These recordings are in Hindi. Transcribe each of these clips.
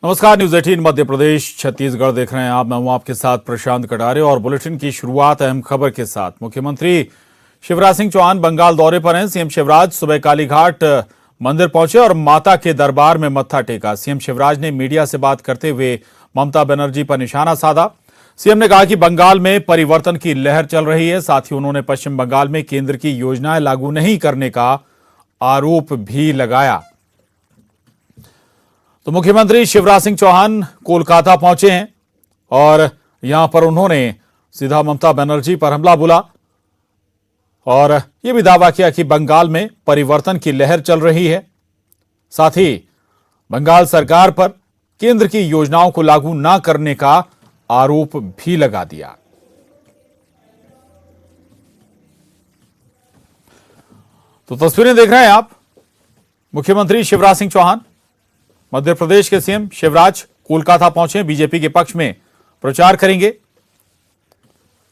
नमस्कार, न्यूज 18 मध्य प्रदेश छत्तीसगढ़ देख रहे हैं आप। मैं हूं आपके साथ प्रशांत कटारे और बुलेटिन की शुरुआत अहम खबर के साथ। मुख्यमंत्री शिवराज सिंह चौहान बंगाल दौरे पर हैं। सीएम शिवराज सुबह कालीघाट मंदिर पहुंचे और माता के दरबार में मत्था टेका। सीएम शिवराज ने मीडिया से बात करते हुए ममता बनर्जी पर निशाना साधा। सीएम ने कहा कि बंगाल में परिवर्तन की लहर चल रही है। साथ ही उन्होंने पश्चिम बंगाल में केंद्र की योजनाएं लागू नहीं करने का आरोप भी लगाया। तो मुख्यमंत्री शिवराज सिंह चौहान कोलकाता पहुंचे हैं और यहां पर उन्होंने सीधा ममता बनर्जी पर हमला बोला और यह भी दावा किया कि बंगाल में परिवर्तन की लहर चल रही है। साथ ही बंगाल सरकार पर केंद्र की योजनाओं को लागू न करने का आरोप भी लगा दिया। तो तस्वीरें देख रहे हैं आप। मुख्यमंत्री शिवराज सिंह चौहान, मध्य प्रदेश के सीएम शिवराज कोलकाता पहुंचे। बीजेपी के पक्ष में प्रचार करेंगे।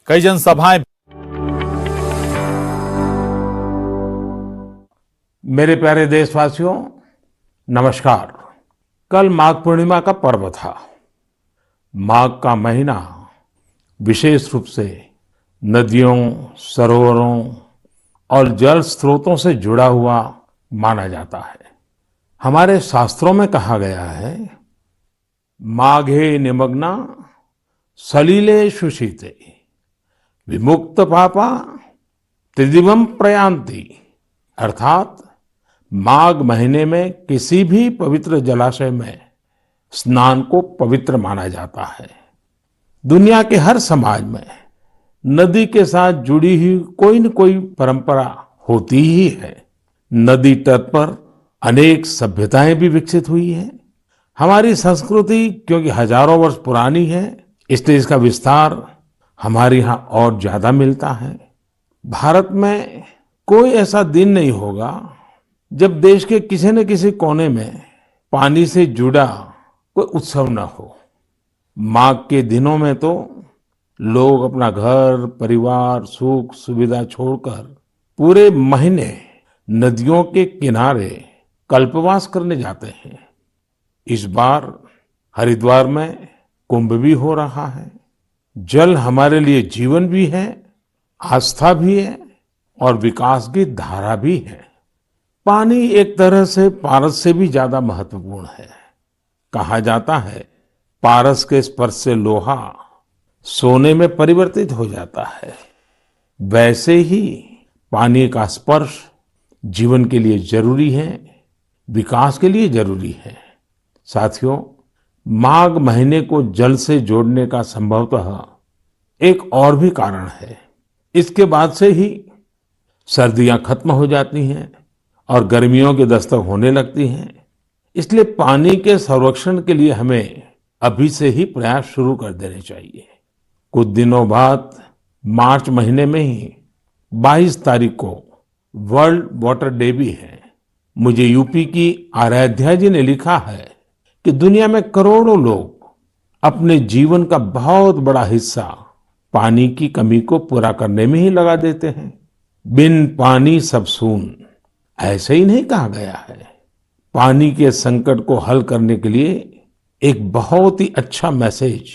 कई जनसभाएं। मेरे प्यारे देशवासियों, नमस्कार। कल माघ पूर्णिमा का पर्व था। माघ का महीना विशेष रूप से नदियों, सरोवरों और जल स्रोतों से जुड़ा हुआ माना जाता है। हमारे शास्त्रों में कहा गया है, माघे निमग्ना सलिले शुशीते विमुक्त पापा त्रिदिवम प्रयांति। अर्थात माघ महीने में किसी भी पवित्र जलाशय में स्नान को पवित्र माना जाता है। दुनिया के हर समाज में नदी के साथ जुड़ी हुई कोई न कोई परंपरा होती ही है। नदी तट पर अनेक सभ्यताएं भी विकसित हुई हैं। हमारी संस्कृति क्योंकि हजारों वर्ष पुरानी है, इसलिए इसका विस्तार हमारे यहाँ और ज्यादा मिलता है। भारत में कोई ऐसा दिन नहीं होगा जब देश के किसी न किसी कोने में पानी से जुड़ा कोई उत्सव न हो। माघ के दिनों में तो लोग अपना घर, परिवार, सुख सुविधा छोड़कर पूरे महीने नदियों के किनारे कल्पवास करने जाते हैं। इस बार हरिद्वार में कुंभ भी हो रहा है। जल हमारे लिए जीवन भी है, आस्था भी है और विकास की धारा भी है। पानी एक तरह से पारस से भी ज्यादा महत्वपूर्ण है। कहा जाता है, पारस के स्पर्श से लोहा सोने में परिवर्तित हो जाता है। वैसे ही पानी का स्पर्श जीवन के लिए जरूरी है, विकास के लिए जरूरी है। साथियों, माघ महीने को जल से जोड़ने का संभवतः एक और भी कारण है। इसके बाद से ही सर्दियां खत्म हो जाती हैं और गर्मियों की दस्तक होने लगती हैं। इसलिए पानी के संरक्षण के लिए हमें अभी से ही प्रयास शुरू कर देने चाहिए। कुछ दिनों बाद मार्च महीने में ही 22 तारीख को वर्ल्ड वाटर डे भी है। मुझे यूपी की आराध्या जी ने लिखा है कि दुनिया में करोड़ों लोग अपने जीवन का बहुत बड़ा हिस्सा पानी की कमी को पूरा करने में ही लगा देते हैं। बिन पानी सब सून, ऐसे ही नहीं कहा गया है। पानी के संकट को हल करने के लिए एक बहुत ही अच्छा मैसेज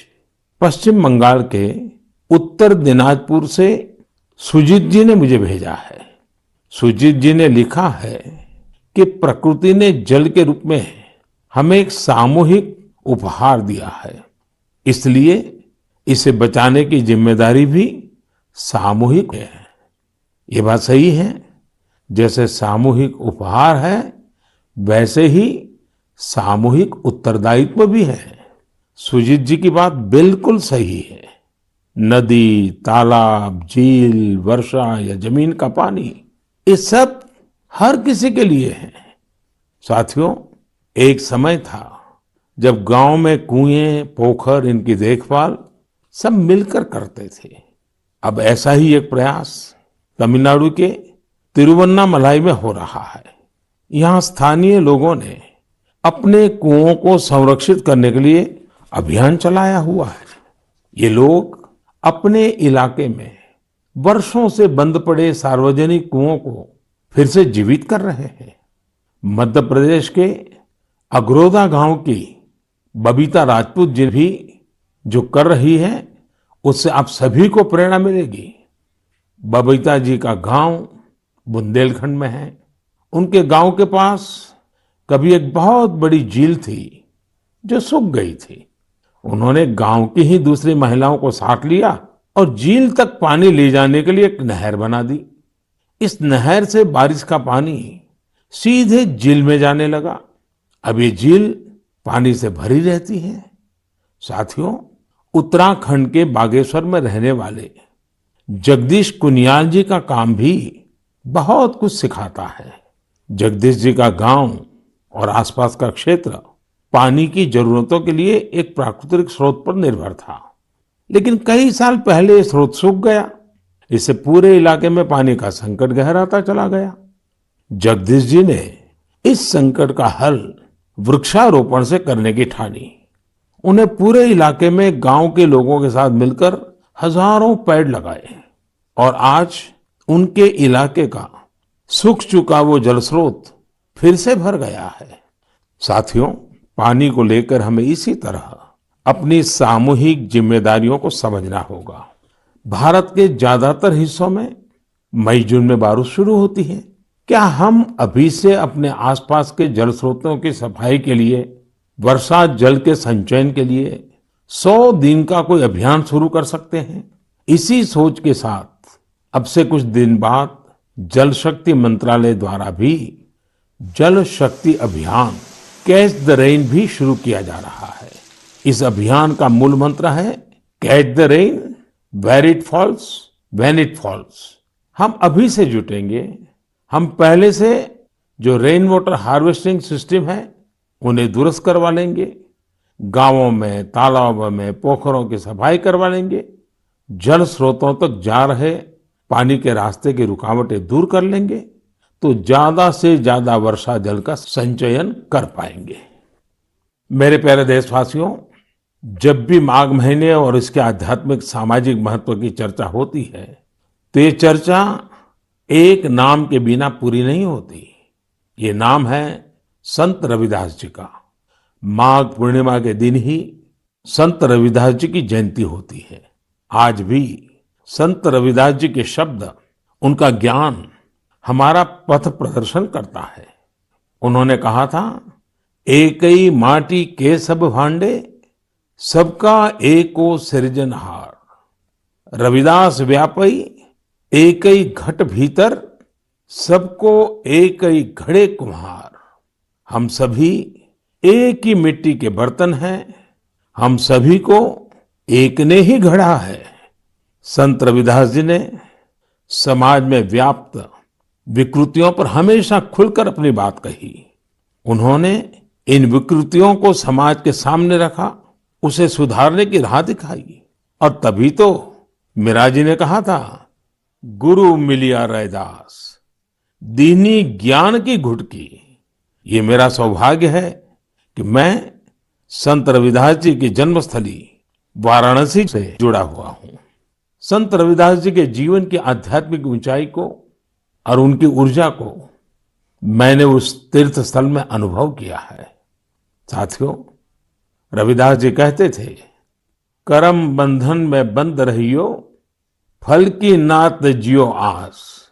पश्चिम बंगाल के उत्तर दिनाजपुर से सुजीत जी ने मुझे भेजा है। सुजीत जी ने लिखा है कि प्रकृति ने जल के रूप में हमें एक सामूहिक उपहार दिया है, इसलिए इसे बचाने की जिम्मेदारी भी सामूहिक है। ये बात सही है। जैसे सामूहिक उपहार है, वैसे ही सामूहिक उत्तरदायित्व भी है। सुजीत जी की बात बिल्कुल सही है। नदी, तालाब, झील, वर्षा या जमीन का पानी, ये सब हर किसी के लिए है। साथियों, एक समय था जब गांव में कुएं, पोखर, इनकी देखभाल सब मिलकर करते थे। अब ऐसा ही एक प्रयास तमिलनाडु के तिरुवन्नामलाई में हो रहा है। यहाँ स्थानीय लोगों ने अपने कुओं को संरक्षित करने के लिए अभियान चलाया हुआ है। ये लोग अपने इलाके में वर्षों से बंद पड़े सार्वजनिक कुओं को फिर से जीवित कर रहे हैं। मध्य प्रदेश के अगरोदा गांव की बबीता राजपूत जी भी जो कर रही है उससे आप सभी को प्रेरणा मिलेगी। बबीता जी का गांव बुंदेलखंड में है। उनके गांव के पास कभी एक बहुत बड़ी झील थी जो सूख गई थी। उन्होंने गांव की ही दूसरी महिलाओं को साथ लिया और झील तक पानी ले जाने के लिए एक नहर बना दी। इस नहर से बारिश का पानी सीधे झील में जाने लगा। अब ये झील पानी से भरी रहती है। साथियों, उत्तराखंड के बागेश्वर में रहने वाले जगदीश कुनियाल जी का काम भी बहुत कुछ सिखाता है। जगदीश जी का गांव और आसपास का क्षेत्र पानी की जरूरतों के लिए एक प्राकृतिक स्रोत पर निर्भर था, लेकिन कई साल पहले ये स्रोत सूख गया। इससे पूरे इलाके में पानी का संकट गहराता चला गया। जगदीश जी ने इस संकट का हल वृक्षारोपण से करने की ठानी। उन्हें पूरे इलाके में गांव के लोगों के साथ मिलकर हजारों पेड़ लगाए और आज उनके इलाके का सूख चुका वो जल स्रोत फिर से भर गया है। साथियों, पानी को लेकर हमें इसी तरह अपनी सामूहिक जिम्मेदारियों को समझना होगा। भारत के ज्यादातर हिस्सों में मई जून में बारिश शुरू होती है। क्या हम अभी से अपने आसपास के जल स्रोतों की सफाई के लिए, वर्षा जल के संचयन के लिए 100 दिन का कोई अभियान शुरू कर सकते हैं? इसी सोच के साथ अब से कुछ दिन बाद जल शक्ति मंत्रालय द्वारा भी जल शक्ति अभियान कैच द रेन भी शुरू किया जा रहा है। इस अभियान का मूल मंत्र है catch the rain where it falls when it falls. हम अभी से जुटेंगे। हम पहले से जो रेन वाटर हार्वेस्टिंग सिस्टम है उन्हें दुरुस्त करवा लेंगे। गांवों में, तालाबों में, पोखरों की सफाई करवा लेंगे। जल स्रोतों तक जा रहे पानी के रास्ते की रुकावटें दूर कर लेंगे तो ज्यादा से ज्यादा वर्षा जल का संचयन कर पाएंगे। मेरे प्यारे देशवासियों, जब भी माघ महीने और इसके आध्यात्मिक सामाजिक महत्व की चर्चा होती है तो ये चर्चा एक नाम के बिना पूरी नहीं होती। ये नाम है संत रविदास जी का। माघ पूर्णिमा के दिन ही संत रविदास जी की जयंती होती है। आज भी संत रविदास जी के शब्द, उनका ज्ञान हमारा पथ प्रदर्शन करता है। उन्होंने कहा था, एकई माटी के सब भांडे, सबका एको सृजनहार। रविदास व्यापई एकई घट भीतर, सबको एकई घड़े कुम्हार। हम सभी एक ही मिट्टी के बर्तन हैं, हम सभी को एक ने ही गढ़ा है। संत रविदास जी ने समाज में व्याप्त विकृतियों पर हमेशा खुलकर अपनी बात कही। उन्होंने इन विकृतियों को समाज के सामने रखा, उसे सुधारने की राह दिखाई। और तभी तो मीरा जी ने कहा था, गुरु मिलिया रैदास, दीनी ज्ञान की घुटकी। ये मेरा सौभाग्य है कि मैं संत रविदास जी की जन्मस्थली वाराणसी से जुड़ा हुआ हूं। संत रविदास जी के जीवन की आध्यात्मिक ऊंचाई को और उनकी ऊर्जा को मैंने उस तीर्थ स्थल में अनुभव किया है। साथियों, रविदास जी कहते थे, करम बंधन में बंद रहियो, फल की नात जियो आस।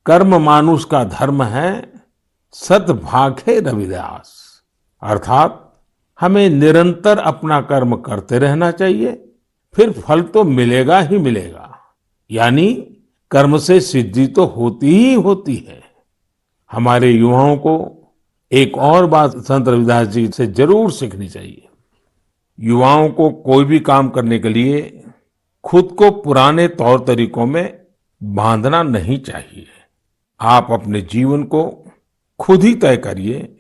कर्म मानुष का धर्म है, सत भाखे रविदास। अर्थात हमें निरंतर अपना कर्म करते रहना चाहिए, फिर फल तो मिलेगा ही मिलेगा। यानी कर्म से सिद्धि तो होती ही होती है। हमारे युवाओं को एक और बात संत रविदास जी से जरूर सीखनी चाहिए। युवाओं को कोई भी काम करने के लिए खुद को पुराने तौर तरीकों में बांधना नहीं चाहिए। आप अपने जीवन को खुद ही तय करिए,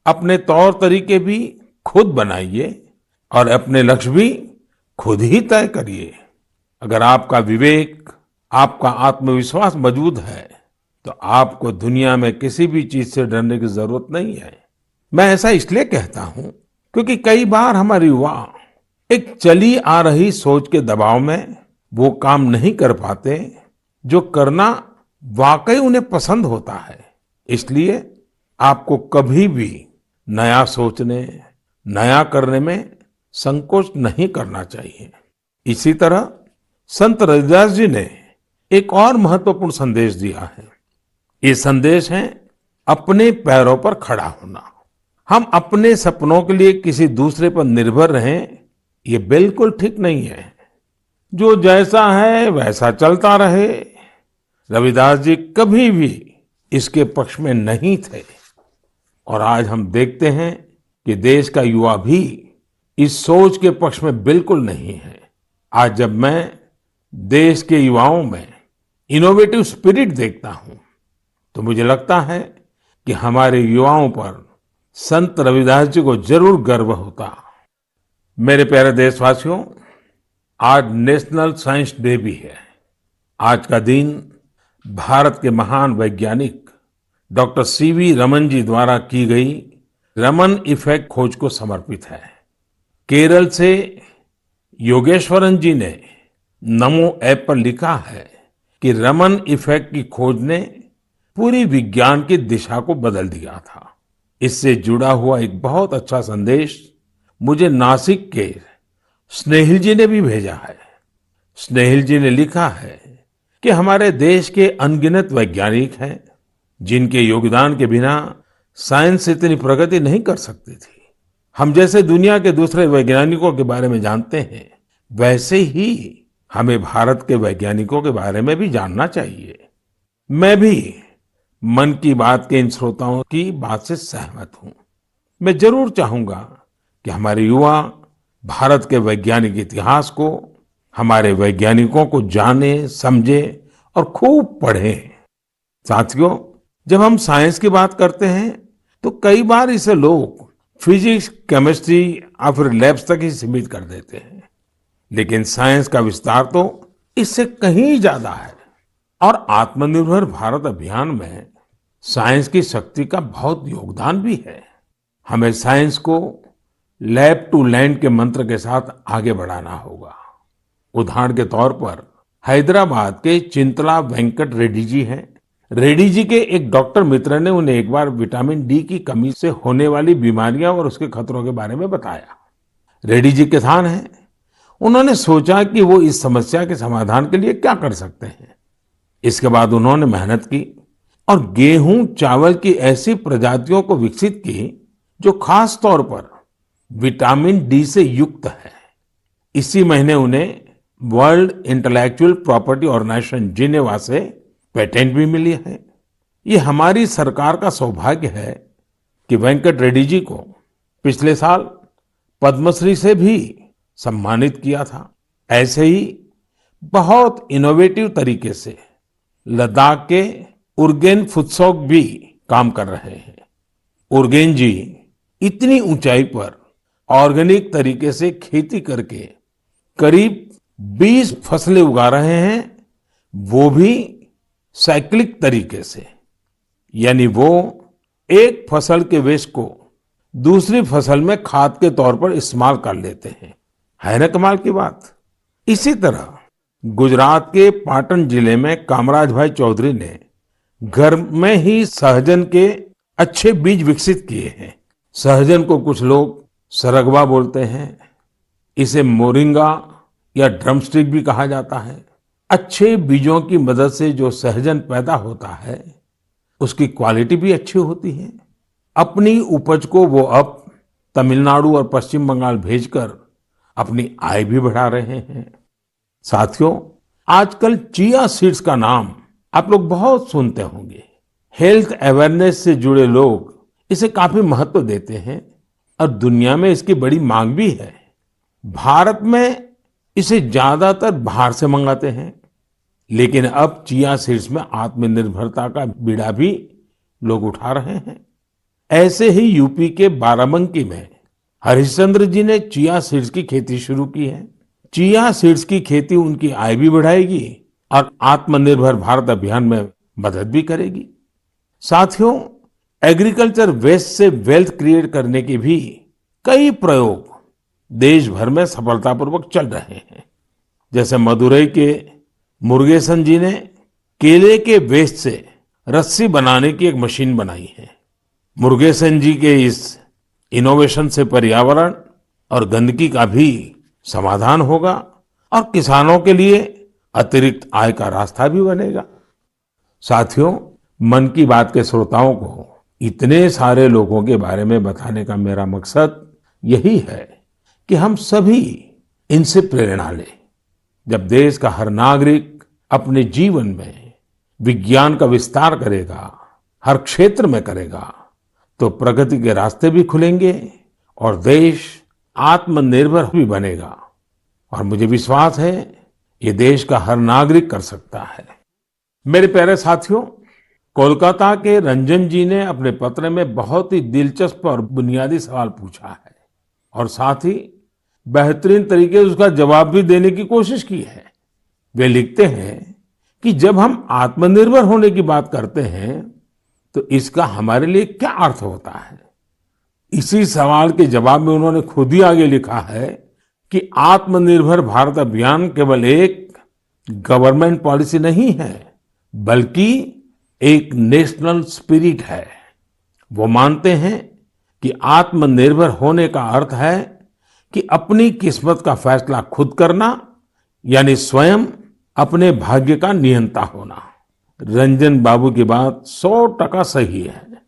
अपने तौर तरीके भी खुद बनाइए और अपने लक्ष्य भी खुद ही तय करिए। अगर आपका विवेक, आपका आत्मविश्वास मजबूत है तो आपको दुनिया में किसी भी चीज से डरने की जरूरत नहीं है। मैं ऐसा इसलिए कहता हूं क्योंकि कई बार हमारे युवा एक चली आ रही सोच के दबाव में वो काम नहीं कर पाते जो करना वाकई उन्हें पसंद होता है। इसलिए आपको कभी भी नया सोचने, नया करने में संकोच नहीं करना चाहिए। इसी तरह संत रविदास जी ने एक और महत्वपूर्ण संदेश दिया है। ये संदेश है अपने पैरों पर खड़ा होना। हम अपने सपनों के लिए किसी दूसरे पर निर्भर रहें, ये बिल्कुल ठीक नहीं है। जो जैसा है वैसा चलता रहे। रविदास जी कभी भी इसके पक्ष में नहीं थे और आज हम देखते हैं कि देश का युवा भी इस सोच के पक्ष में बिल्कुल नहीं है। आज जब मैं देश के युवाओं में इनोवेटिव स्पिरिट देखता हूं तो मुझे लगता है कि हमारे युवाओं पर संत रविदास जी को जरूर गर्व होता। मेरे प्यारे देशवासियों, आज नेशनल साइंस डे भी है। आज का दिन भारत के महान वैज्ञानिक डॉक्टर सीवी रमन जी द्वारा की गई रमन इफेक्ट खोज को समर्पित है। केरल से योगेश्वरन जी ने नमो ऐप पर लिखा है कि रमन इफेक्ट की खोज ने पूरी विज्ञान की दिशा को बदल दिया था। इससे जुड़ा हुआ एक बहुत अच्छा संदेश मुझे नासिक के स्नेहिल जी ने भी भेजा है। स्नेहिल जी ने लिखा है कि हमारे देश के अनगिनत वैज्ञानिक हैं जिनके योगदान के बिना साइंस इतनी प्रगति नहीं कर सकती थी। हम जैसे दुनिया के दूसरे वैज्ञानिकों के बारे में जानते हैं, वैसे ही हमें भारत के वैज्ञानिकों के बारे में भी जानना चाहिए। मैं भी मन की बात के इन श्रोताओं की बात से सहमत हूं। मैं जरूर चाहूंगा कि हमारे युवा भारत के वैज्ञानिक इतिहास को, हमारे वैज्ञानिकों को जाने, समझे और खूब पढ़ें। साथियों, जब हम साइंस की बात करते हैं तो कई बार इसे लोग फिजिक्स, केमिस्ट्री या फिर लैब्स तक ही सीमित कर देते हैं, लेकिन साइंस का विस्तार तो इससे कहीं ज्यादा है। और आत्मनिर्भर भारत अभियान में साइंस की शक्ति का बहुत योगदान भी है। हमें साइंस को लैब टू लैंड के मंत्र के साथ आगे बढ़ाना होगा। उदाहरण के तौर पर हैदराबाद के चिंतला वेंकट रेड्डी जी हैं। रेड्डी जी के एक डॉक्टर मित्र ने उन्हें एक बार विटामिन डी की कमी से होने वाली बीमारियां और उसके खतरों के बारे में बताया। रेड्डी जी किसान हैं। उन्होंने सोचा कि वो इस समस्या के समाधान के लिए क्या कर सकते हैं। इसके बाद उन्होंने मेहनत की और गेहूं, चावल की ऐसी प्रजातियों को विकसित की जो खास तौर पर विटामिन डी से युक्त है। इसी महीने उन्हें World Intellectual Property Organization Geneva से पेटेंट भी मिली है। ये हमारी सरकार का सौभाग्य है कि वेंकट रेड्डी जी को पिछले साल पद्मश्री से भी सम्मानित किया था। ऐसे ही बहुत इनोवेटिव तरीके से लद्दाख के उर्गेन फुत्सौग भी काम कर रहे हैं। उर्गेन जी इतनी ऊंचाई पर ऑर्गेनिक तरीके से खेती करके करीब 20 फसलें उगा रहे हैं, वो भी साइक्लिक तरीके से। यानी वो एक फसल के वेस्ट को दूसरी फसल में खाद के तौर पर इस्तेमाल कर लेते हैं। है ना कमाल की बात। इसी तरह गुजरात के पाटन जिले में कामराज भाई चौधरी ने घर में ही सहजन के अच्छे बीज विकसित किए हैं। सहजन को कुछ लोग सरगवा बोलते हैं, इसे मोरिंगा या ड्रमस्टिक भी कहा जाता है। अच्छे बीजों की मदद से जो सहजन पैदा होता है उसकी क्वालिटी भी अच्छी होती है। अपनी उपज को वो अब तमिलनाडु और पश्चिम बंगाल भेजकर अपनी आय भी बढ़ा रहे हैं। साथियों, आजकल चिया सीड्स का नाम आप लोग बहुत सुनते होंगे। हेल्थ अवेयरनेस से जुड़े लोग इसे काफी महत्व देते हैं और दुनिया में इसकी बड़ी मांग भी है। भारत में इसे ज्यादातर बाहर से मंगाते हैं, लेकिन अब चिया सीड्स में आत्मनिर्भरता का बीड़ा भी लोग उठा रहे हैं। ऐसे ही यूपी के बाराबंकी में हरिश्चंद्र जी ने चिया सीड्स की खेती शुरू की है। चिया सीड्स की खेती उनकी आय भी बढ़ाएगी और आत्मनिर्भर भारत अभियान में मदद भी करेगी। साथियों, एग्रीकल्चर वेस्ट से वेल्थ क्रिएट करने के भी कई प्रयोग देश भर में सफलतापूर्वक चल रहे हैं। जैसे मदुरई के मुरुगेसन जी ने केले के वेस्ट से रस्सी बनाने की एक मशीन बनाई है। मुरुगेसन जी के इस इनोवेशन से पर्यावरण और गंदगी का भी समाधान होगा और किसानों के लिए अतिरिक्त आय का रास्ता भी बनेगा। साथियों, मन की बात के श्रोताओं को इतने सारे लोगों के बारे में बताने का मेरा मकसद यही है कि हम सभी इनसे प्रेरणा लें। जब देश का हर नागरिक अपने जीवन में विज्ञान का विस्तार करेगा, हर क्षेत्र में करेगा, तो प्रगति के रास्ते भी खुलेंगे और देश आत्मनिर्भर भी बनेगा। और मुझे विश्वास है ये देश का हर नागरिक कर सकता है। मेरे प्यारे साथियों, कोलकाता के रंजन जी ने अपने पत्र में बहुत ही दिलचस्प और बुनियादी सवाल पूछा है और साथ ही बेहतरीन तरीके से उसका जवाब भी देने की कोशिश की है। वे लिखते हैं कि जब हम आत्मनिर्भर होने की बात करते हैं तो इसका हमारे लिए क्या अर्थ होता है। इसी सवाल के जवाब में उन्होंने खुद ही आगे लिखा है कि आत्मनिर्भर भारत अभियान केवल एक गवर्नमेंट पॉलिसी नहीं है, बल्कि एक नेशनल स्पिरिट है। वो मानते हैं कि आत्मनिर्भर होने का अर्थ है कि अपनी किस्मत का फैसला खुद करना, यानी स्वयं अपने भाग्य का नियंता होना। रंजन बाबू की बात 100% सही है।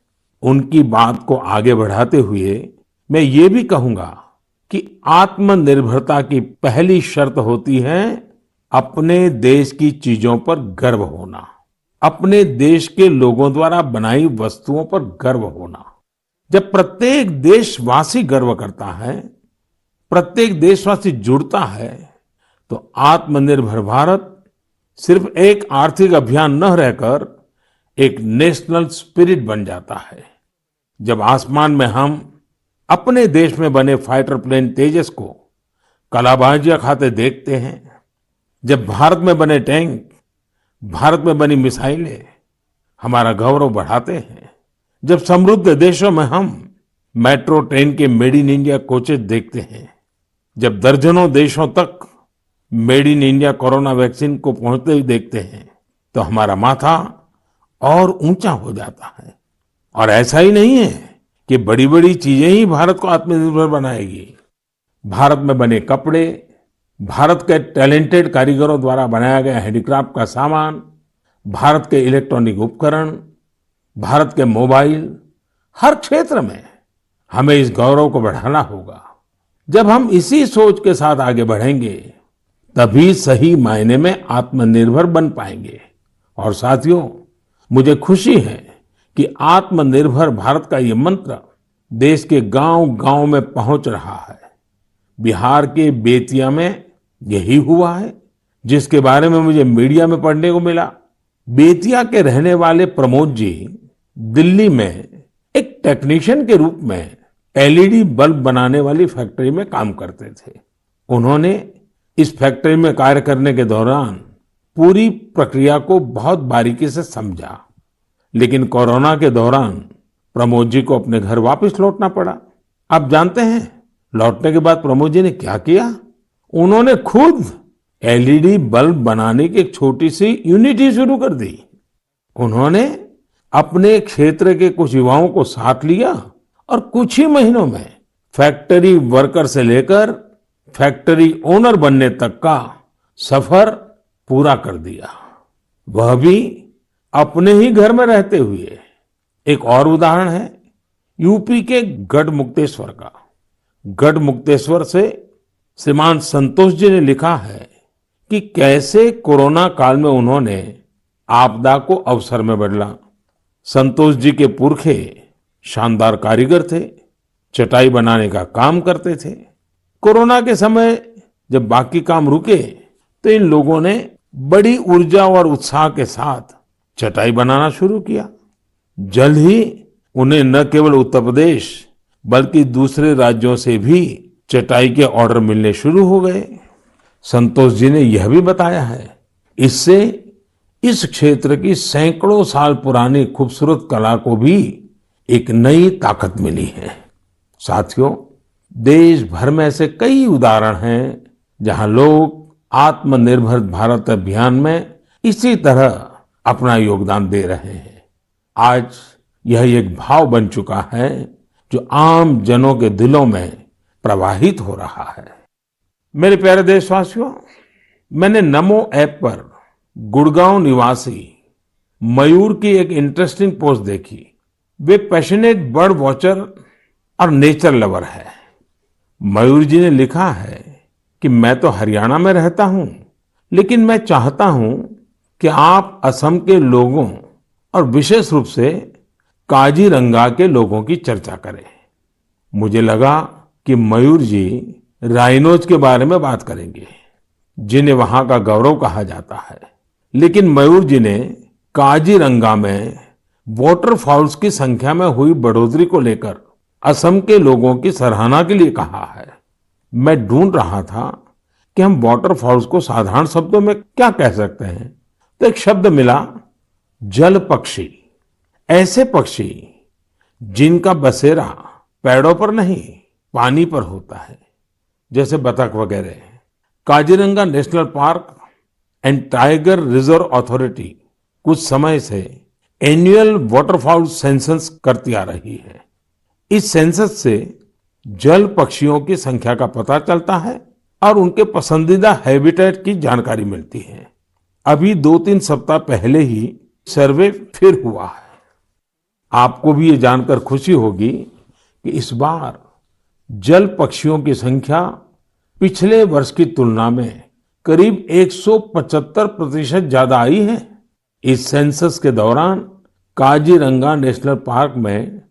उनकी बात को आगे बढ़ाते हुए मैं ये भी कहूंगा कि आत्मनिर्भरता की पहली शर्त होती है अपने देश की चीजों पर गर्व होना, अपने देश के लोगों द्वारा बनाई वस्तुओं पर गर्व होना। जब प्रत्येक देशवासी गर्व करता है, प्रत्येक देशवासी जुड़ता है, तो आत्मनिर्भर भारत सिर्फ एक आर्थिक अभियान न रहकर एक नेशनल स्पिरिट बन जाता है। जब आसमान में हम अपने देश में बने फाइटर प्लेन तेजस को कलाबाजियां खाते देखते हैं, जब भारत में बने टैंक, भारत में बनी मिसाइलें हमारा गौरव बढ़ाते हैं, जब समृद्ध देशों में हम मेट्रो ट्रेन के मेड इन इंडिया कोचेस देखते हैं, जब दर्जनों देशों तक made in India corona vaccine को पहुंचते हुए देखते हैं, तो हमारा माथा और ऊंचा हो जाता है। और ऐसा ही नहीं है कि बड़ी बड़ी चीजें ही भारत को आत्मनिर्भर बनाएगी। भारत में बने कपड़े, भारत के टैलेंटेड कारीगरों द्वारा बनाया गया हैंडीक्राफ्ट का सामान, भारत के इलेक्ट्रॉनिक उपकरण, भारत के मोबाइल, हर क्षेत्र में हमें इस गौरव को बढ़ाना होगा। जब हम इसी सोच के साथ आगे बढ़ेंगे, तभी सही मायने में आत्मनिर्भर बन पाएंगे। और साथियों, मुझे खुशी है कि आत्मनिर्भर भारत का ये मंत्र देश के गांव-गांव में पहुंच रहा है। बिहार के बेतिया में यही हुआ है, जिसके बारे में मुझे मीडिया में पढ़ने को मिला। बेतिया के रहने वाले प्रमोद जी दिल्ली में एक टेक्नीशियन के रूप में एलईडी बल्ब बनाने वाली फैक्ट्री में काम करते थे। उन्होंने इस फैक्ट्री में कार्य करने के दौरान पूरी प्रक्रिया को बहुत बारीकी से समझा, लेकिन कोरोना के दौरान प्रमोद जी को अपने घर वापस लौटना पड़ा। आप जानते हैं लौटने के बाद प्रमोद जी ने क्या किया? उन्होंने खुद एलईडी बल्ब बनाने की एक छोटी सी यूनिट ही शुरू कर दी। उन्होंने अपने क्षेत्र के कुछ युवाओं को साथ लिया और कुछ ही महीनों में फैक्ट्री वर्कर से लेकर फैक्ट्री ओनर बनने तक का सफर पूरा कर दिया, वह भी अपने ही घर में रहते हुए। एक और उदाहरण है यूपी के गढ़मुक्तेश्वर का। गढ़मुक्तेश्वर से श्रीमान संतोष जी ने लिखा है कि कैसे कोरोना काल में उन्होंने आपदा को अवसर में बदला। संतोष जी के पुरखे शानदार कारीगर थे, चटाई बनाने का काम करते थे। कोरोना के समय जब बाकी काम रुके तो इन लोगों ने बड़ी ऊर्जा और उत्साह के साथ चटाई बनाना शुरू किया। जल्द ही उन्हें न केवल उत्तर प्रदेश बल्कि दूसरे राज्यों से भी चटाई के ऑर्डर मिलने शुरू हो गए। संतोष जी ने यह भी बताया है, इससे इस क्षेत्र की सैकड़ों साल पुरानी खूबसूरत कला को भी एक नई ताकत मिली है। साथियों, देश भर में ऐसे कई उदाहरण हैं जहां लोग आत्मनिर्भर भारत अभियान में इसी तरह अपना योगदान दे रहे हैं। आज यह एक भाव बन चुका है जो आम जनों के दिलों में प्रवाहित हो रहा है। मेरे प्यारे देशवासियों, मैंने नमो ऐप पर गुड़गांव निवासी मयूर की एक इंटरेस्टिंग पोस्ट देखी। वे पैशनेट बर्ड वॉचर और नेचर लवर है। मयूर जी ने लिखा है कि मैं तो हरियाणा में रहता हूं, लेकिन मैं चाहता हूं कि आप असम के लोगों और विशेष रूप से काजीरंगा के लोगों की चर्चा करें। मुझे लगा कि मयूर जी राइनोज के बारे में बात करेंगे, जिन्हें वहां का गौरव कहा जाता है। लेकिन मयूर जी ने काजीरंगा में वाटरफॉल्स की संख्या में हुई बढ़ोतरी को लेकर असम के लोगों की सराहना के लिए कहा है। मैं ढूंढ रहा था कि हम वाटरफॉल्स को साधारण शब्दों में क्या कह सकते हैं, तो एक शब्द मिला, जल पक्षी। ऐसे पक्षी जिनका बसेरा पेड़ों पर नहीं पानी पर होता है, जैसे बतख वगैरह। Kaziranga national park and tiger reserve authority कुछ समय से एनुअल वाटरफॉल सेंसस करती आ रही है। इस सेंसस से जल पक्षियों की संख्या का पता चलता है और उनके पसंदीदा हैबिटेट की जानकारी मिलती है। अभी 2-3 सप्ताह पहले ही सर्वे फिर हुआ है। आपको भी ये जानकर खुशी होगी कि इस बार जल पक्षियों की संख्या पिछले वर्ष की तुलना में करीब 175% ज्यादा आई है। इस सेंसस के दौरान काजीरंगा नेशनल पार्क में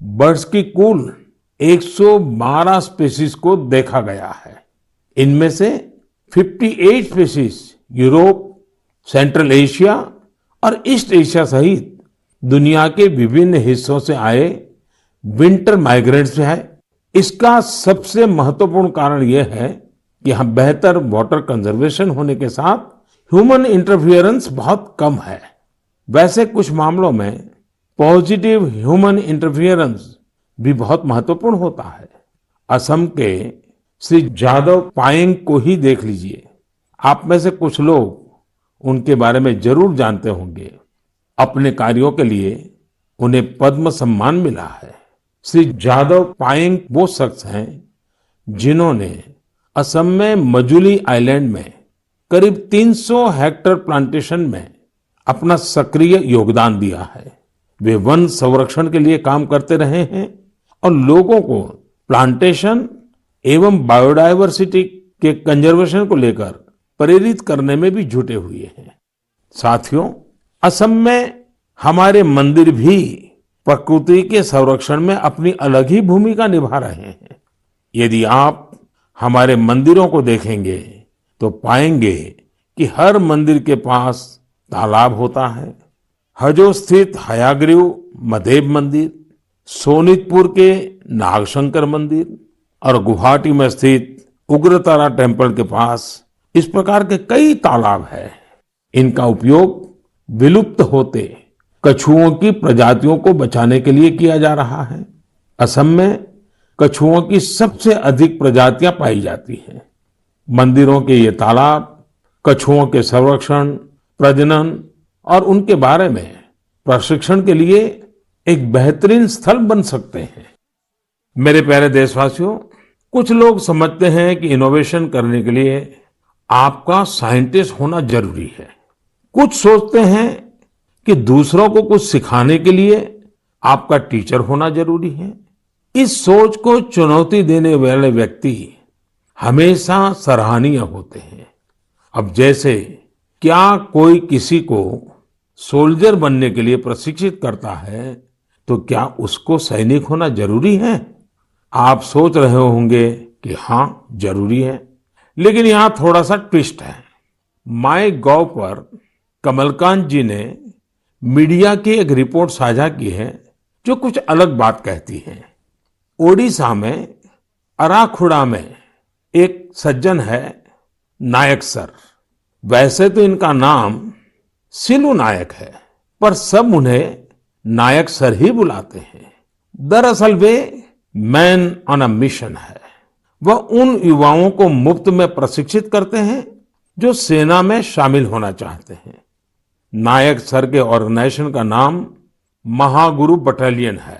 बर्ड्स की कुल 112 स्पीशीज को देखा गया है। इनमें से 58 स्पीशीज यूरोप, सेंट्रल एशिया और ईस्ट एशिया सहित दुनिया के विभिन्न हिस्सों से आए विंटर माइग्रेंट्स है। इसका सबसे महत्वपूर्ण कारण यह है कि यहाँ बेहतर वाटर कंजर्वेशन होने के साथ ह्यूमन इंटरफियरेंस बहुत कम है। वैसे कुछ मामलों में पॉजिटिव ह्यूमन इंटरफियरेंस भी बहुत महत्वपूर्ण होता है। असम के श्री जादव पायेंग को ही देख लीजिए। आप में से कुछ लोग उनके बारे में जरूर जानते होंगे। अपने कार्यों के लिए उन्हें पद्म सम्मान मिला है। श्री जादव पायेंग वो शख्स हैं जिन्होंने असम में मजुली आइलैंड में करीब 300 हेक्टेयर प्लांटेशन में अपना सक्रिय योगदान दिया है। वे वन संरक्षण के लिए काम करते रहे हैं और लोगों को प्लांटेशन एवं बायोडायवर्सिटी के कंजर्वेशन को लेकर प्रेरित करने में भी जुटे हुए हैं। साथियों, असम में हमारे मंदिर भी प्रकृति के संरक्षण में अपनी अलग ही भूमिका निभा रहे हैं। यदि आप हमारे मंदिरों को देखेंगे तो पाएंगे कि हर मंदिर के पास तालाब होता है। हजो स्थित हयाग्रीव मधेब मंदिर, सोनितपुर के नागशंकर मंदिर और गुवाहाटी में स्थित उग्रतारा टेम्पल के पास इस प्रकार के कई तालाब हैं। इनका उपयोग विलुप्त होते कछुओं की प्रजातियों को बचाने के लिए किया जा रहा है। असम में कछुओं की सबसे अधिक प्रजातियां पाई जाती हैं। मंदिरों के ये तालाब कछुओं के संरक्षण, प्रजनन और उनके बारे में प्रशिक्षण के लिए एक बेहतरीन स्थल बन सकते हैं। मेरे प्यारे देशवासियों, कुछ लोग समझते हैं कि इनोवेशन करने के लिए आपका साइंटिस्ट होना जरूरी है। कुछ सोचते हैं कि दूसरों को कुछ सिखाने के लिए आपका टीचर होना जरूरी है। इस सोच को चुनौती देने वाले व्यक्ति हमेशा सराहनीय होते हैं। अब जैसे क्या कोई किसी को सोल्जर बनने के लिए प्रशिक्षित करता है, तो क्या उसको सैनिक होना जरूरी है? आप सोच रहे होंगे कि हाँ, जरूरी है। लेकिन यहाँ थोड़ा सा ट्विस्ट है। माय गॉव पर कमलकांत जी ने मीडिया की एक रिपोर्ट साझा की है जो कुछ अलग बात कहती है। ओडिशा में अराखुड़ा में एक सज्जन है नायक सर। वैसे तो इनका नाम सिलू नायक है, पर सब उन्हें नायक सर ही बुलाते हैं। दरअसल वे मैन ऑन अ मिशन है। वह उन युवाओं को मुफ्त में प्रशिक्षित करते हैं जो सेना में शामिल होना चाहते हैं। नायक सर के ऑर्गेनाइजेशन का नाम महागुरु बटालियन है।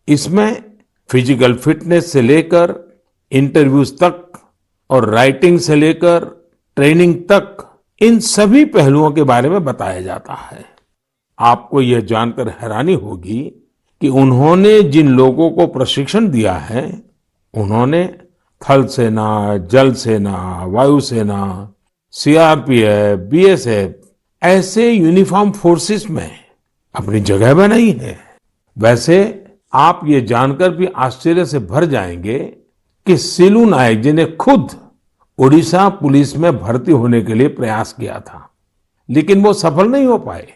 इसमें फिजिकल फिटनेस से लेकर इंटरव्यूज तक और राइटिंग से लेकर ट्रेनिंग तक, इन सभी पहलुओं के बारे में बताया जाता है। आपको यह जानकर हैरानी होगी कि उन्होंने जिन लोगों को प्रशिक्षण दिया है, उन्होंने थल सेना, जल सेना, वायु सेना, सीआरपीएफ, बीएसएफ ऐसे यूनिफॉर्म फोर्सेस में अपनी जगह बनाई है। वैसे आप ये जानकर भी आश्चर्य से भर जाएंगे कि सिलू नायक जी ने खुद ओडिशा पुलिस में भर्ती होने के लिए प्रयास किया था, लेकिन वो सफल नहीं हो पाए।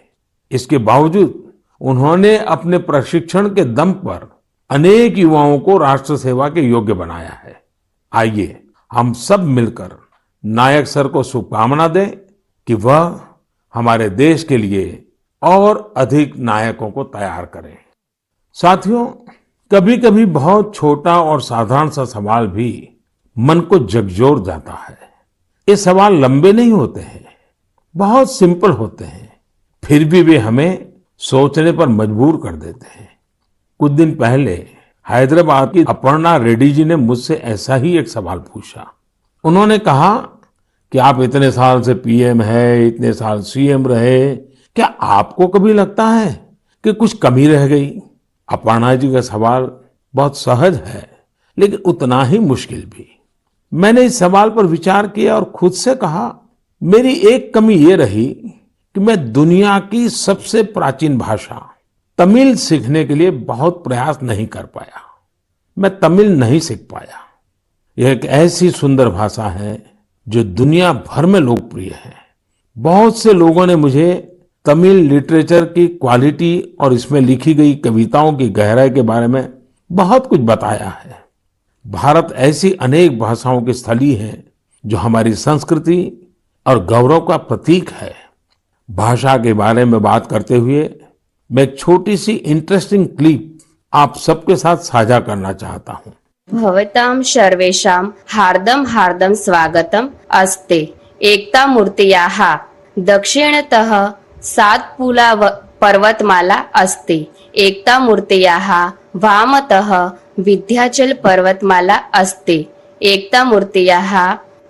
इसके बावजूद उन्होंने अपने प्रशिक्षण के दम पर अनेक युवाओं को राष्ट्र सेवा के योग्य बनाया है। आइए हम सब मिलकर नायक सर को शुभकामना दें कि वह हमारे देश के लिए और अधिक नायकों को तैयार करें। साथियों, कभी कभी बहुत छोटा और साधारण सा सवाल भी मन को झकझोर जाता है। ये सवाल लंबे नहीं होते हैं, बहुत सिंपल होते हैं, फिर भी वे हमें सोचने पर मजबूर कर देते हैं। कुछ दिन पहले हैदराबाद की अपर्णा रेड्डी जी ने मुझसे ऐसा ही एक सवाल पूछा। उन्होंने कहा कि आप इतने साल से पीएम है, इतने साल सीएम रहे, क्या आपको कभी लगता है कि कुछ कमी रह गई? अपर्णा जी का सवाल बहुत सहज है, लेकिन उतना ही मुश्किल भी। मैंने इस सवाल पर विचार किया और खुद से कहा, मेरी एक कमी ये रही कि मैं दुनिया की सबसे प्राचीन भाषा तमिल सीखने के लिए बहुत प्रयास नहीं कर पाया। मैं तमिल नहीं सीख पाया। यह एक ऐसी सुंदर भाषा है जो दुनिया भर में लोकप्रिय है। बहुत से लोगों ने मुझे तमिल लिटरेचर की क्वालिटी और इसमें लिखी गई कविताओं की गहराई के बारे में बहुत कुछ बताया है। भारत ऐसी अनेक भाषाओं की स्थली है जो हमारी संस्कृति और गौरव का प्रतीक है। भाषा के बारे में बात करते हुए मैं एक छोटी सी इंटरेस्टिंग क्लिप आप सबके साथ साझा करना चाहता हूँ। भवतां सर्वेषां हार्दं हार्दं स्वागतम् अस्ति। एकता मूर्त्याः दक्षिणतः सातपुला पर्वतमाला अस्ति। एकता मूर्त्याः वामतः विन्ध्याचल पर्वतमाला अस्ति। एकता मूर्त्याः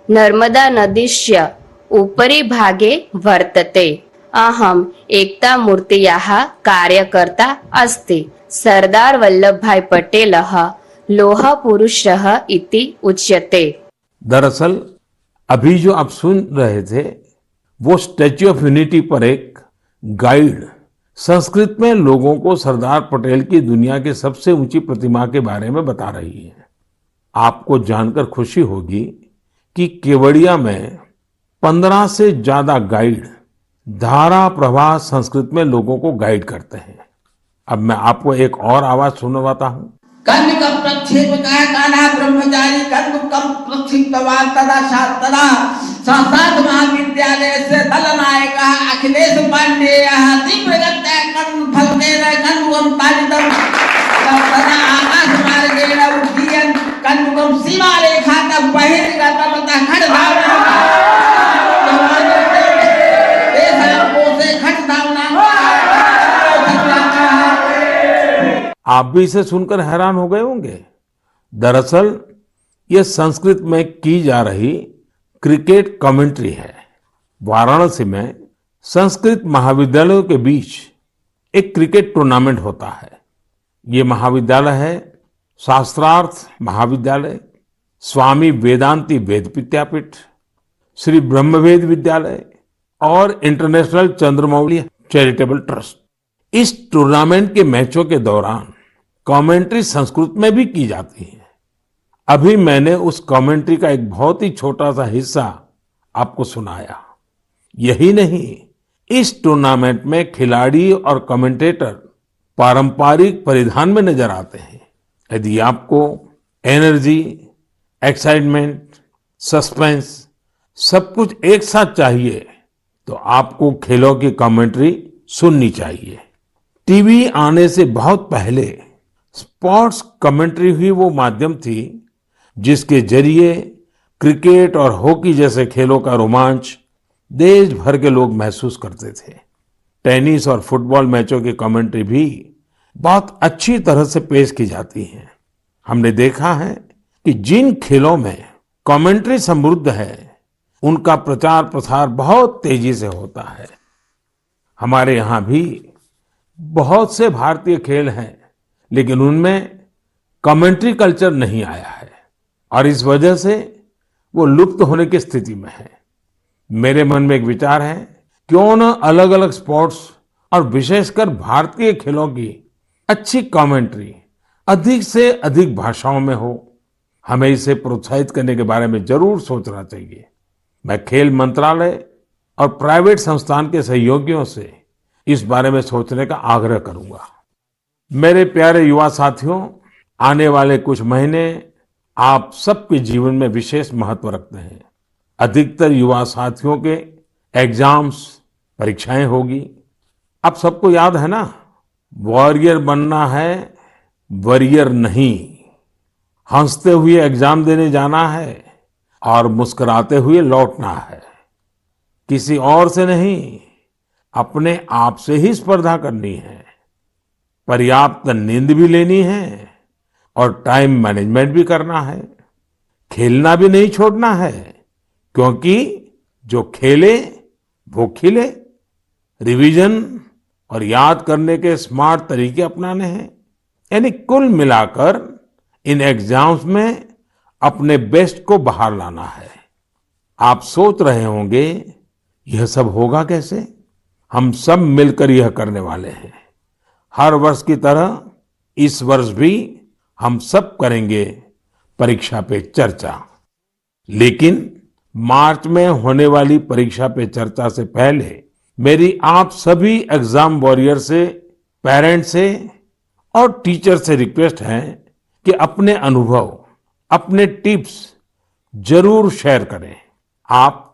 नर्मदा नदीस्य उपरि भागे वर्तते। अहम् एकता मूर्त्याः कार्यकर्ता अस्ति। सरदार वल्लभभाई पटेलः लोह पुरुषः इति उच्यते। दरअसल अभी जो आप सुन रहे थे वो स्टैच्यू ऑफ यूनिटी पर एक गाइड संस्कृत में लोगों को सरदार पटेल की दुनिया की सबसे ऊंची प्रतिमा के बारे में बता रही है। आपको जानकर खुशी होगी कि केवड़िया में 15 से ज्यादा गाइड धारा प्रवाह संस्कृत में लोगों को गाइड करते हैं। अब मैं आपको एक और आवाज सुनवाता हूँ। कन्निक प्रक्षेपकाय कान्हा ब्रह्मचारी कन्दुकं प्रक्षिप्तवान् तदा शास्त्रा संस्कृत महाविद्यालय से दलनायकः अखिलेश पांडेयः तीव्रगत्या कण्ठफलकेन कन्दुकं ताडितं तदा आकाशमार्गेण उड्डयन् कन्दुकं सीमारेखातः बहिर्गतवतः खड्गधावनम् आप भी इसे सुनकर हैरान हो गए होंगे। दरअसल यह संस्कृत में की जा रही क्रिकेट कमेंट्री है। वाराणसी में संस्कृत महाविद्यालयों के बीच एक क्रिकेट टूर्नामेंट होता है। ये महाविद्यालय है शास्त्रार्थ महाविद्यालय, स्वामी वेदांती वेद विद्यापीठ, श्री ब्रह्मवेद विद्यालय और इंटरनेशनल चंद्रमौली चैरिटेबल ट्रस्ट। इस टूर्नामेंट के मैचों के दौरान कमेंट्री संस्कृत में भी की जाती है। अभी मैंने उस कमेंट्री का एक बहुत ही छोटा सा हिस्सा आपको सुनाया। यही नहीं, इस टूर्नामेंट में खिलाड़ी और कमेंटेटर पारंपरिक परिधान में नजर आते हैं। यदि आपको एनर्जी, एक्साइटमेंट, सस्पेंस सब कुछ एक साथ चाहिए तो आपको खेलों की कमेंट्री सुननी चाहिए। टीवी आने से बहुत पहले स्पोर्ट्स कमेंट्री ही वो माध्यम थी जिसके जरिए क्रिकेट और हॉकी जैसे खेलों का रोमांच देश भर के लोग महसूस करते थे। टेनिस और फुटबॉल मैचों की कमेंट्री भी बहुत अच्छी तरह से पेश की जाती है। हमने देखा है कि जिन खेलों में कमेंट्री समृद्ध है उनका प्रचार प्रसार बहुत तेजी से होता है। हमारे यहाँ भी बहुत से भारतीय खेल हैं, लेकिन उनमें कमेंट्री कल्चर नहीं आया है और इस वजह से वो लुप्त होने की स्थिति में है। मेरे मन में एक विचार है, क्यों न अलग अलग स्पोर्ट्स और विशेषकर भारतीय खेलों की अच्छी कमेंट्री अधिक से अधिक भाषाओं में हो। हमें इसे प्रोत्साहित करने के बारे में जरूर सोचना चाहिए। मैं खेल मंत्रालय और प्राइवेट संस्थान के सहयोगियों से इस बारे में सोचने का आग्रह करूंगा। मेरे प्यारे युवा साथियों, आने वाले कुछ महीने आप सबके जीवन में विशेष महत्व रखते हैं। अधिकतर युवा साथियों के एग्जाम्स, परीक्षाएं होगी। आप सबको याद है ना, वॉरियर बनना है, वरियर नहीं। हंसते हुए एग्जाम देने जाना है और मुस्कुराते हुए लौटना है। किसी और से नहीं, अपने आप से ही स्पर्धा करनी है। पर्याप्त नींद भी लेनी है और टाइम मैनेजमेंट भी करना है। खेलना भी नहीं छोड़ना है, क्योंकि जो खेले वो खिले। रिवीजन और याद करने के स्मार्ट तरीके अपनाने हैं। यानी कुल मिलाकर इन एग्जाम्स में अपने बेस्ट को बाहर लाना है। आप सोच रहे होंगे यह सब होगा कैसे? हम सब मिलकर यह करने वाले हैं। हर वर्ष की तरह इस वर्ष भी हम सब करेंगे परीक्षा पे चर्चा। लेकिन मार्च में होने वाली परीक्षा पे चर्चा से पहले मेरी आप सभी एग्जाम वॉरियर से, पेरेंट्स से और टीचर से रिक्वेस्ट है कि अपने अनुभव, अपने टिप्स जरूर शेयर करें। आप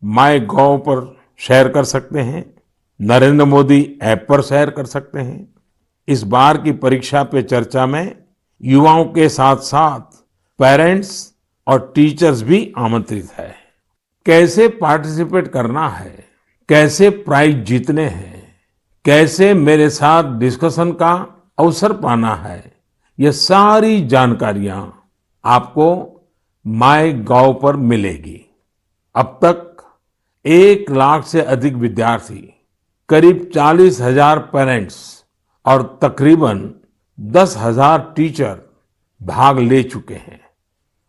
MyGov पर शेयर कर सकते हैं, नरेंद्र मोदी ऐप पर शेयर कर सकते हैं। इस बार की परीक्षा पे चर्चा में युवाओं के साथ साथ पेरेंट्स और टीचर्स भी आमंत्रित है। कैसे पार्टिसिपेट करना है, कैसे प्राइज जीतने हैं, कैसे मेरे साथ डिस्कशन का अवसर पाना है, ये सारी जानकारियां आपको MyGov पर मिलेगी। अब तक 1 लाख से अधिक विद्यार्थी, करीब 40,000 पेरेंट्स और तकरीबन 10,000 टीचर भाग ले चुके हैं।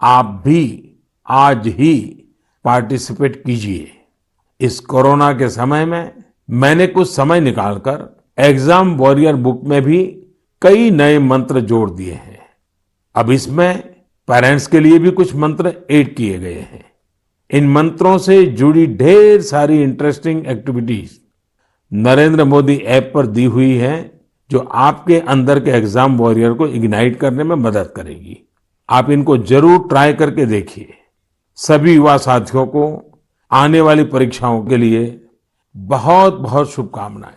आप भी आज ही पार्टिसिपेट कीजिए। इस कोरोना के समय में मैंने कुछ समय निकालकर एग्जाम वॉरियर बुक में भी कई नए मंत्र जोड़ दिए हैं। अब इसमें पेरेंट्स के लिए भी कुछ मंत्र ऐड किए गए हैं। इन मंत्रों से जुड़ी ढेर सारी interesting activities Narendra Modi app पर दी हुई है, जो आपके अंदर के एग्जाम वॉरियर को इग्नाइट करने में मदद करेगी। आप इनको जरूर ट्राई करके देखिए। सभी युवा साथियों को आने वाली परीक्षाओं के लिए बहुत बहुत शुभकामनाएं।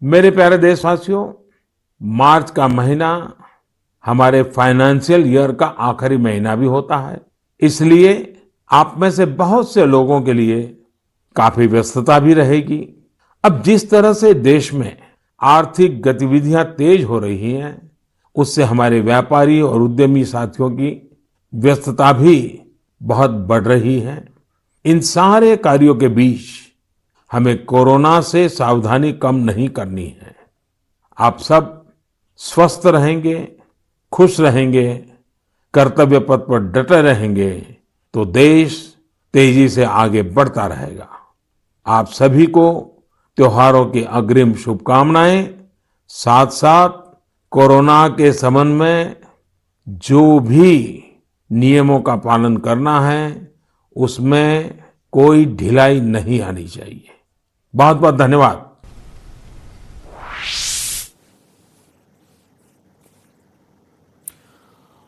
मेरे प्यारे देशवासियों, मार्च का महीना हमारे फाइनेंशियल ईयर का आखिरी महीना भी होता है। इसलिए आप में से बहुत से लोगों के लिए काफी व्यस्तता भी रहेगी। अब जिस तरह से देश में आर्थिक गतिविधियां तेज हो रही हैं, उससे हमारे व्यापारी और उद्यमी साथियों की व्यस्तता भी बहुत बढ़ रही है। इन सारे कार्यों के बीच हमें कोरोना से सावधानी कम नहीं करनी है। आप सब स्वस्थ रहेंगे, खुश रहेंगे, कर्तव्य पथ पर डटे रहेंगे तो देश तेजी से आगे बढ़ता रहेगा। आप सभी को त्योहारों की अग्रिम शुभकामनाएं। साथ साथ कोरोना के संबंध में जो भी नियमों का पालन करना है, उसमें कोई ढिलाई नहीं आनी चाहिए। बहुत बहुत धन्यवाद।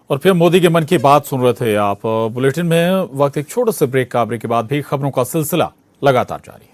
और फिर मोदी के मन की बात सुन रहे थे आप। बुलेटिन में वक्त एक छोटे से ब्रेक का, ब्रेक के बाद भी खबरों का सिलसिला लगातार जारी है।